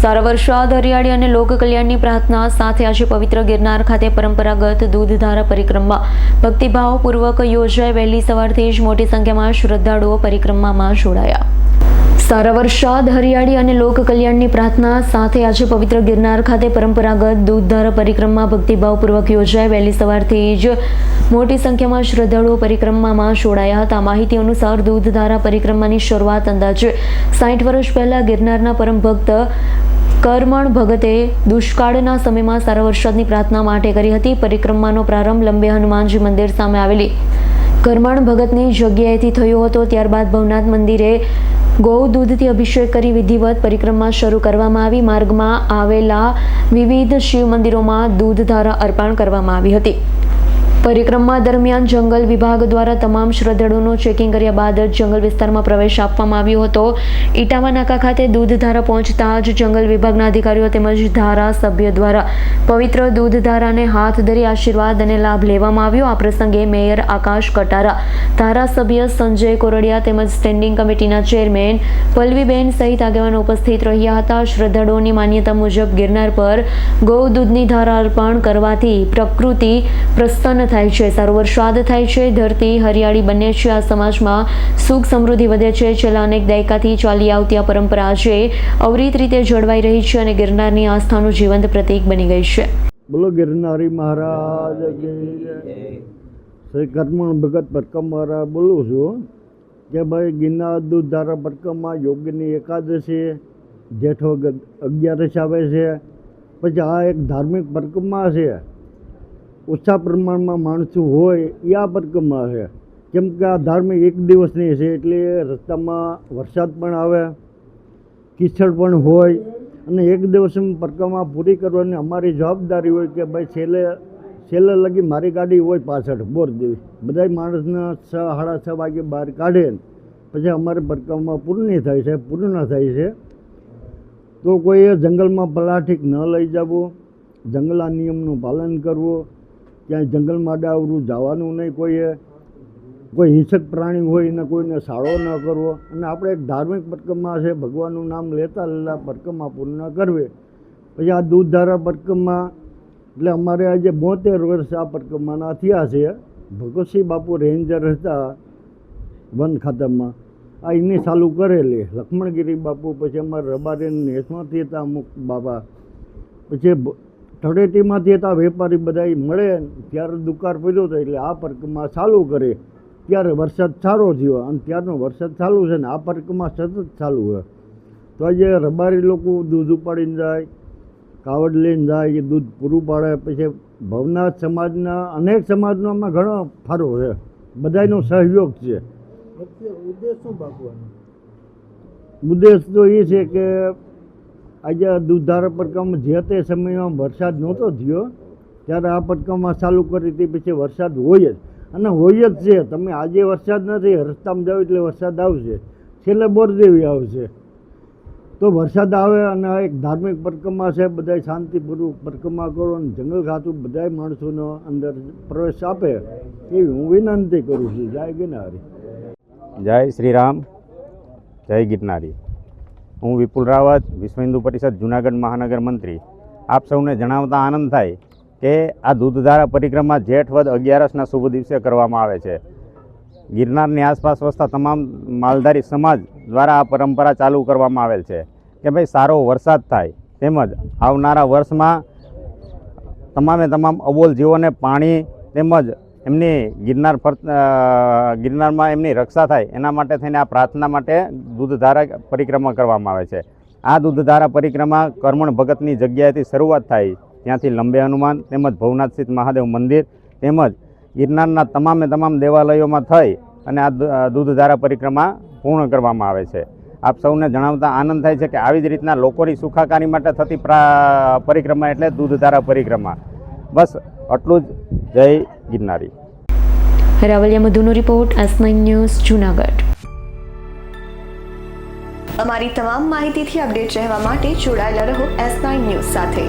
સારા વરસાદ, હરિયાળી અને લોક કલ્યાણની પ્રાર્થના સાથે આજે પવિત્ર ગિરનાર ખાતે પરંપરાગત દૂધધારા પરિક્રમા ભક્તિભાવપૂર્વક યોજાઈ. વહેલી સવારથી જ મોટી સંખ્યામાં શ્રદ્ધાળુઓ પરિક્રમામાં જોડાયા. સારા વરસાદ, હરિયાળી અને લોક કલ્યાણની પ્રાર્થના સાથે આજે પવિત્ર ગિરનાર ખાતે પરંપરાગત દૂધધારા પરિક્રમા ભક્તિભાવપૂર્વક યોજાઈ. વહેલી સવારથી જ મોટી સંખ્યામાં શ્રદ્ધાળુઓ પરિક્રમામાં જોડાયા હતા. માહિતી અનુસાર દૂધધારા પરિક્રમાની શરૂઆત અંદાજે 60 વર્ષ પહેલા ગિરનારના પરમ ભક્ત કરમણ ભગતે દુષ્કાળના સમયમાં સારા વરસાદની પ્રાર્થના માટે કરી હતી. પરિક્રમાનો પ્રારંભ લંબે હનુમાનજી મંદિર સામે આવેલી કરમણ ભગતની જગ્યાએથી થયો હતો. ત્યારબાદ ભવનાથ મંદિરે ગૌ દૂધથી અભિષેક કરી વિધિવત પરિક્રમા શરૂ કરવામાં આવી. માર્ગમાં આવેલા વિવિધ શિવ મંદિરોમાં દૂધધારા અર્પણ કરવામાં આવી હતી. પરિક્રમા દરમિયાન જંગલ વિભાગ દ્વારા તમામ શ્રદ્ધાળુઓનું ચેકિંગ કર્યા બાદ જ જંગલ વિસ્તારમાં પ્રવેશ આપવામાં આવ્યો હતો. ઇટાવા નાકા ખાતે દૂધધારા પહોંચતા જ જંગલ વિભાગના અધિકારીઓ તેમજ ધારાસભ્ય દ્વારા પવિત્ર દૂધધારાને હાથ ધરી આશીર્વાદ અને લાભ લેવામાં આવ્યો. આ પ્રસંગે મેયર આકાશ કટારા, ધારાસભ્ય સંજય કોરડિયા તેમજ સ્ટેન્ડિંગ કમિટીના ચેરમેન પલ્લવીબેન સહિત આગેવાનો ઉપસ્થિત રહ્યા હતા. શ્રદ્ધાળુઓની માન્યતા મુજબ ગિરનાર પર ગૌ દૂધની ધારા અર્પણ કરવાથી પ્રકૃતિ પ્રસન્ન થાય છે, સારો વરસાદ થાય છે, ધરતી હરિયાળી બને છે. આ સમાજમાં સુખ સમૃદ્ધિ વધે છે. છેલ્લા અનેક દાયકાથી ચાલી આવતી આ પરંપરા આજે અવિરત રીતે જળવાઈ રહી છે અને ગિરનારની આસ્થાનું જીવંત પ્રતીક બની ગઈ છે. બોલો ગિરનારી મહારાજ, શ્રી કરમણ ભગત પરિક્રમા બોલું છું કે ભાઈ ગિરનાર દૂધધારા પરિક્રમા યોગની એકાદશી જેઠો 11 આવે છે. પછી આ એક ધાર્મિક પરિક્રમા છે. ઓછા પ્રમાણમાં માણસો હોય એ આ પરિક્રમા છે. કેમ કે આ ધાર્મિક એક દિવસની છે એટલે રસ્તામાં વરસાદ પણ આવે, કીચડ પણ હોય અને એક દિવસની પરિક્રમા પૂરી કરવાની અમારી જવાબદારી હોય કે ભાઈ છેલ્લે લગી મારી ગાડી હોય પાછળ બોર દેવી, બધા માણસને 6-6:30 વાગે બહાર કાઢે પછી અમારી પરિક્રમા પૂર્ણ થાય છે. તો કોઈએ જંગલમાં પ્લાસ્ટિક ન લઈ જવું, જંગલના નિયમનું પાલન કરવું, ક્યાંય જંગલમાં ડાવરું જવાનું નહીં, કોઈ હિંસક પ્રાણી હોય એને કોઈને સાળો ન કરવો. અને આપણે એક ધાર્મિક પરિક્રમા છે, ભગવાનનું નામ લેતા પરિક્રમા પૂર્ણ કરવી. પછી આ દૂધધારા પરિક્રમા એટલે અમારે આજે 72 વર્ષ આ પરિક્રમાના થયા છે. ભગવતસિંહ બાપુ રેન્જર હતા વન ખાતામાં, આ એની ચાલુ કરેલી. લક્ષ્મણગીરી બાપુ, પછી અમારે રબારીની હેસમાંથી હતા અમુક બાબા, પછી તળેટીમાંથી હતા વેપારી બધા મળે ત્યારે દુકાળ પડ્યો હતો એટલે આ પરિક્રમા ચાલુ કરી. ત્યારે વરસાદ સારો થયો અને ત્યારનો વરસાદ ચાલુ છે ને આ પરિક્રમા સતત ચાલુ છે. તો આજે રબારી લોકો દૂધ ઉપાડીને જાય, કાવડ લઈને જાય, એ દૂધ પૂરું પાડે. પછી ભવનાથ સમાજના અનેક સમાજનો આમાં ઘણો ફાળો છે, બધાનો સહયોગ છે. ઉદ્દેશ તો એ છે કે આજે દૂધધારા પરિક્રમા જે તે સમયમાં વરસાદ નહોતો થયો ત્યારે આ પરિક્રમા ચાલુ કરી હતી. પછી વરસાદ હોય જ અને હોય જ છે. તમે આજે વરસાદ નથી, રસ્તામાં જાવ એટલે વરસાદ આવશે, છેલ્લે બોરદેવી આવશે. તો વરસાદ આવે અને આ એક ધાર્મિક પરિક્રમા છે. બધા શાંતિપૂર્વક પરિક્રમા કરો અને જંગલ ખાતું બધા માણસોનો અંદર પ્રવેશ આપે એવી હું વિનંતી કરું છું. જય ગિરનારી. જય શ્રી રામ, જય ગિરનારી. હું વિપુલ રાવત, વિશ્વ હિન્દુ પરિષદ જૂનાગઢ મહાનગર મંત્રી. આપ સૌને જણાવતા આનંદ થાય કે આ દૂધધારા પરિક્રમા જેઠ વદ 11ના શુભ દિવસે કરવામાં આવે છે. ગિરનારની આસપાસ વસતા તમામ માલધારી સમાજ દ્વારા આ પરંપરા ચાલુ કરવામાં આવેલ છે કે ભાઈ સારો વરસાદ થાય તેમજ આવનારા વર્ષમાં તમામ અબોલ જીવોને પાણી તેમજ એમની ગિરનારમાં એમની રક્ષા થાય એના માટે થઈને આ પ્રાર્થના માટે દૂધધારા પરિક્રમા કરવામાં આવે છે. આ દૂધધારા પરિક્રમા કરમણ ભગતની જગ્યાએથી શરૂઆત થાય, ત્યાંથી લંબે હનુમાન તેમજ ભવનાથ સ્થિત મહાદેવ મંદિર તેમજ ગિરનારના તમામ દેવાલયોમાં થઈ અને આ દૂધધારા પરિક્રમા પૂર્ણ કરવામાં આવે છે. આપ સૌને જણાવતા આનંદ થાય છે કે આવી જ રીતના લોકોની સુખાકારી માટે થતી પરિક્રમા એટલે દૂધધારા પરિક્રમા. બસ આટલું જ. જય ગિરનારી. રાવલિયા મધુનો રિપોર્ટ, S9 ન્યૂઝ, જૂનાગઢ. અમારી તમામ માહિતીથી અપડેટ રહેવા માટે જોડાયેલા રહો S9 ન્યૂઝ સાથે.